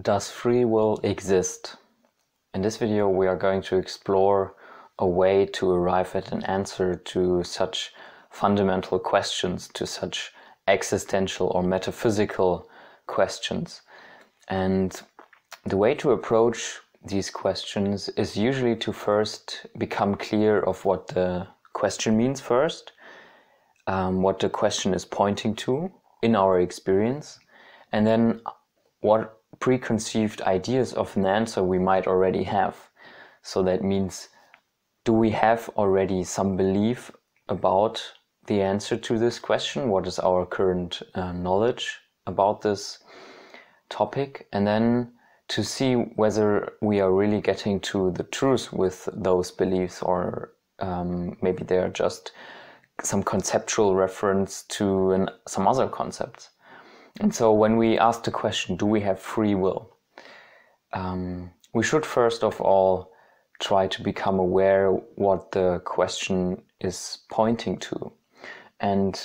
Does free will exist? In this video we are going to explore a way to arrive at an answer to such fundamental questions, to such existential or metaphysical questions. And the way to approach these questions is usually to first become clear of what the question means first, what the question is pointing to in our experience, and then what preconceived ideas of an answer we might already have. So that means, do we have already some belief about the answer to this question? What is our current knowledge about this topic? And then to see whether we are really getting to the truth with those beliefs, or maybe they are just some conceptual reference to some other concepts. And so when we ask the question, do we have free will? We should first of all try to become aware what the question is pointing to. And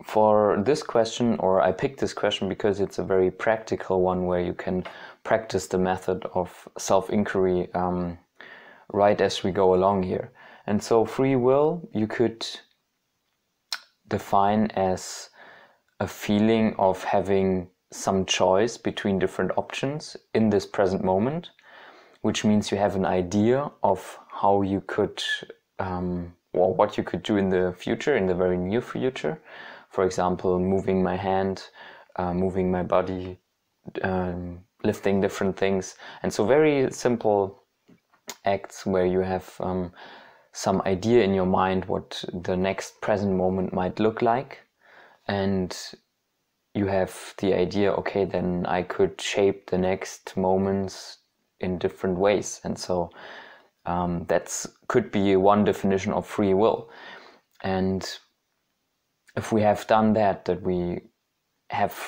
for this question, or I picked this question because it's a very practical one where you can practice the method of self-inquiry right as we go along here. And so free will you could define as a feeling of having some choice between different options in this present moment, which means you have an idea of how you could, or what you could do in the future, in the very near future. For example, moving my hand, moving my body, lifting different things. And so very simple acts where you have some idea in your mind what the next present moment might look like. And you have the idea, okay, then I could shape the next moments in different ways. And so that could be one definition of free will. And if we have done that we have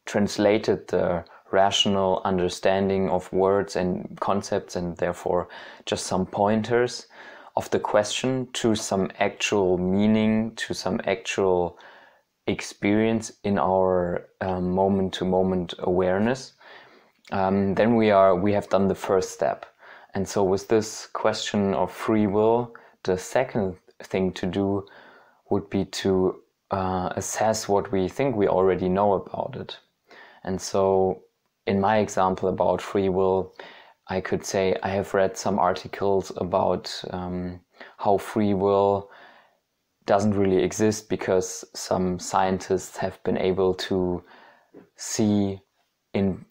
translated the rational understanding of words and concepts, and therefore just some pointers of the question to some actual meaning, to some actual experience in our moment-to-moment awareness, then we have done the first step. And so with this question of free will, the second thing to do would be to assess what we think we already know about it. And so in my example about free will, I could say I have read some articles about how free will doesn't really exist because some scientists have been able to see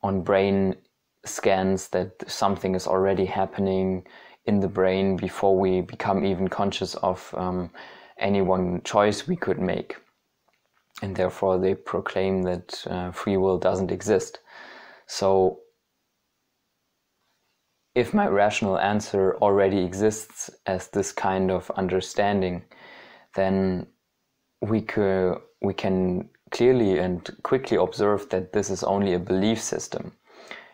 on brain scans that something is already happening in the brain before we become even conscious of any one choice we could make. And therefore they proclaim that free will doesn't exist. So if my rational answer already exists as this kind of understanding, then we can clearly and quickly observe that this is only a belief system.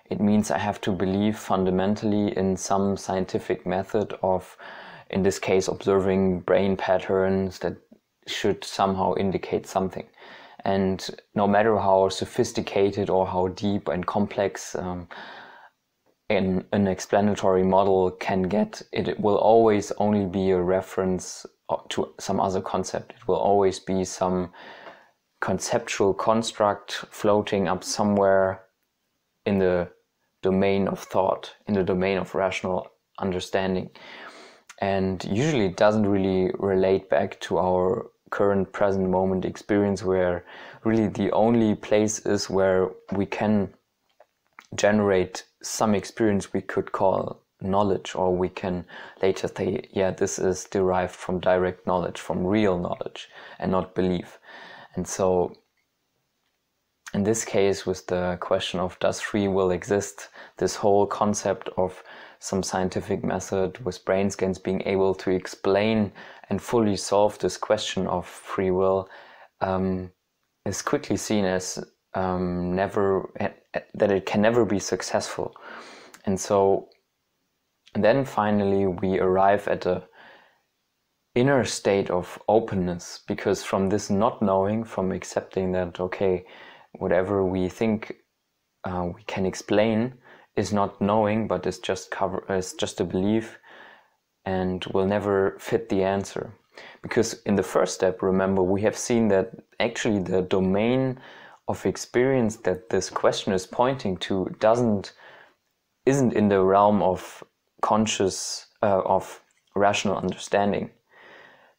It means I have to believe fundamentally in some scientific method of, in this case, observing brain patterns that should somehow indicate something. And no matter how sophisticated or how deep and complex an explanatory model can get, it will always only be a reference to some other concept. It will always be some conceptual construct floating up somewhere in the domain of thought, in the domain of rational understanding. And usually it doesn't really relate back to our current present moment experience, where really the only place is where we can generate some experience we could call knowledge, or we can later say, yeah, this is derived from direct knowledge, from real knowledge, and not belief. And so in this case, with the question of does free will exist, this whole concept of some scientific method with brain scans being able to explain and fully solve this question of free will is quickly seen as that it can never be successful. And so then finally we arrive at a inner state of openness, because from this not knowing, from accepting that, okay, whatever we think we can explain is not knowing, but is just a belief, and will never fit the answer. Because in the first step, remember, we have seen that actually the domain of experience that this question is pointing to isn't in the realm of of rational understanding.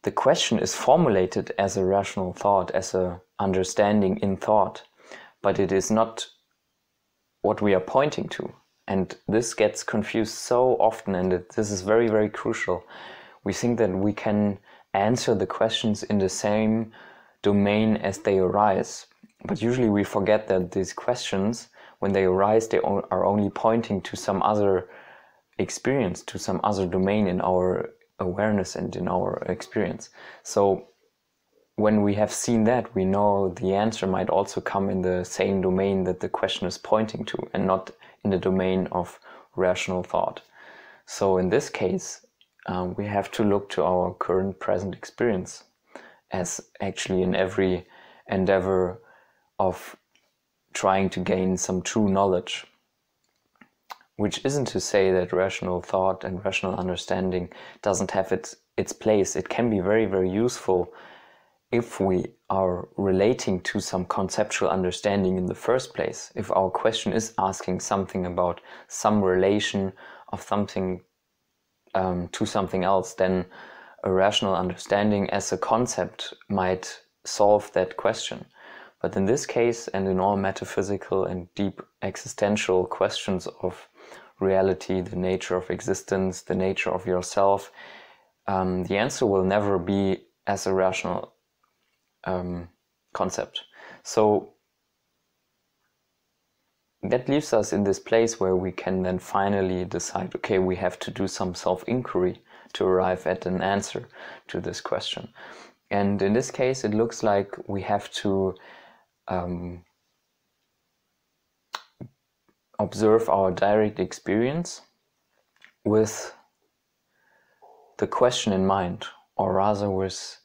The question is formulated as a rational thought, as a understanding in thought, but it is not what we are pointing to. And this gets confused so often, and this is very, very crucial. We think that we can answer the questions in the same domain as they arise. But usually we forget that these questions, when they arise, they are only pointing to some other experience, to some other domain in our awareness and in our experience. So when we have seen that, we know the answer might also come in the same domain that the question is pointing to, and not in the domain of rational thought. So in this case, we have to look to our current present experience as actually in every endeavor of trying to gain some true knowledge. Which isn't to say that rational thought and rational understanding doesn't have its place. It can be very, very useful if we are relating to some conceptual understanding in the first place. If our question is asking something about some relation of something to something else, then a rational understanding as a concept might solve that question. But in this case, and in all metaphysical and deep existential questions of reality, the nature of existence, the nature of yourself, the answer will never be as a rational concept. So that leaves us in this place where we can then finally decide, okay, we have to do some self-inquiry to arrive at an answer to this question. And in this case, it looks like we have to observe our direct experience with the question in mind, or rather with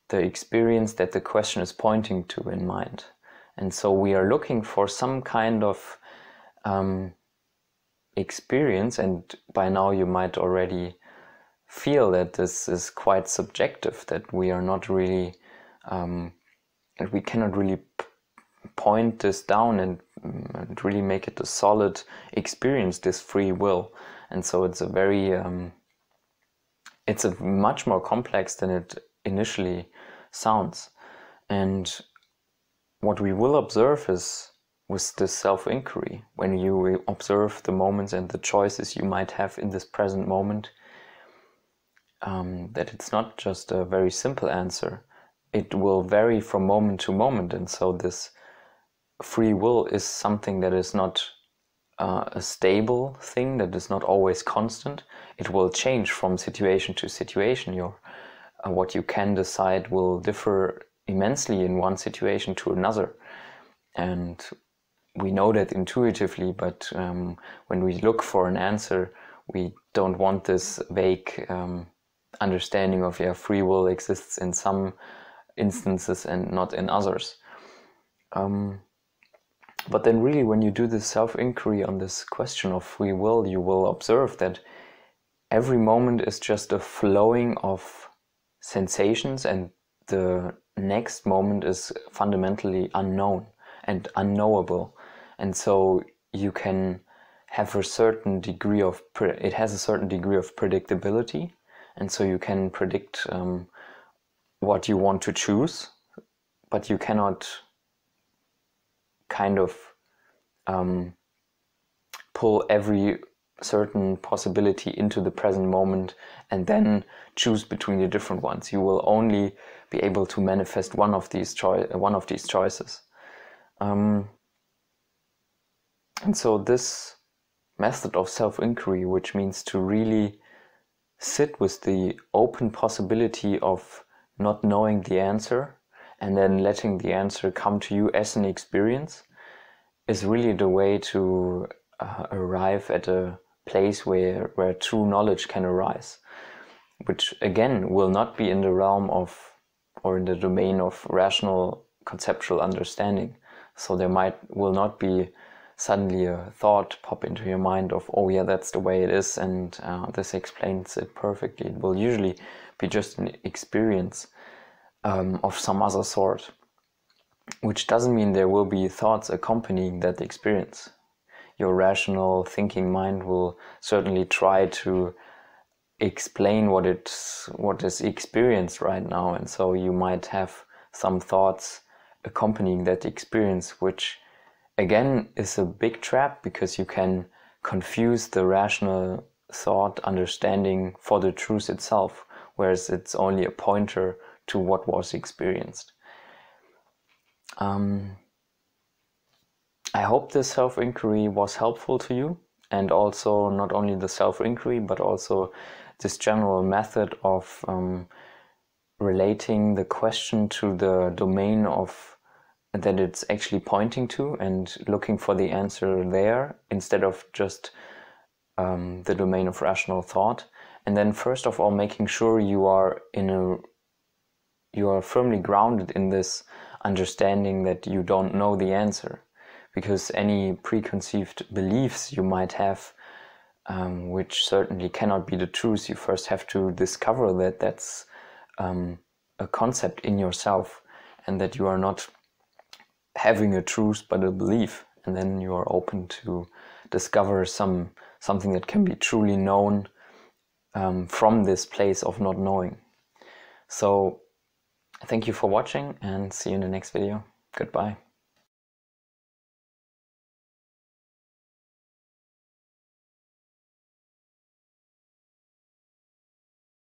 the experience that the question is pointing to in mind. And so we are looking for some kind of experience, and by now you might already feel that this is quite subjective, that we are not really, and we cannot really point this down and really make it a solid experience, this free will. And so it's a very, it's a much more complex than it initially sounds. And what we will observe is, with this self-inquiry, when you observe the moments and the choices you might have in this present moment, that it's not just a very simple answer. It will vary from moment to moment. And so this free will is something that is not a stable thing, that is not always constant. It will change from situation to situation. What you can decide will differ immensely in one situation to another. And we know that intuitively, but when we look for an answer, we don't want this vague understanding of free will exists in some instances and not in others. But then really, when you do this self-inquiry on this question of free will, you will observe that every moment is just a flowing of sensations, and the next moment is fundamentally unknown and unknowable. And so you can have a certain degree of, it has a certain degree of predictability, and so you can predict what you want to choose, but you cannot kind of pull every certain possibility into the present moment and then choose between the different ones. You will only be able to manifest one of these choices. And so this method of self-inquiry, which means to really sit with the open possibility of not knowing the answer and then letting the answer come to you as an experience, is really the way to arrive at a place where true knowledge can arise, which again will not be in the realm of, or in the domain of, rational conceptual understanding. So there will not be suddenly a thought pop into your mind of, oh yeah, that's the way it is, and this explains it perfectly. It will usually be just an experience of some other sort, which doesn't mean there will be thoughts accompanying that experience. Your rational thinking mind will certainly try to explain what is experienced right now, and so you might have some thoughts accompanying that experience, which again is a big trap, because you can confuse the rational thought understanding for the truth itself, whereas it's only a pointer to what was experienced. I hope this self-inquiry was helpful to you, and also not only the self-inquiry, but also this general method of relating the question to the domain of that it's actually pointing to, and looking for the answer there instead of just the domain of rational thought. And then first of all, making sure you are firmly grounded in this understanding that you don't know the answer, because any preconceived beliefs you might have, which certainly cannot be the truth, you first have to discover that that's a concept in yourself, and that you are not having a truth but a belief, and then you are open to discover something that can be truly known from this place of not knowing. So thank you for watching, and see you in the next video. Goodbye.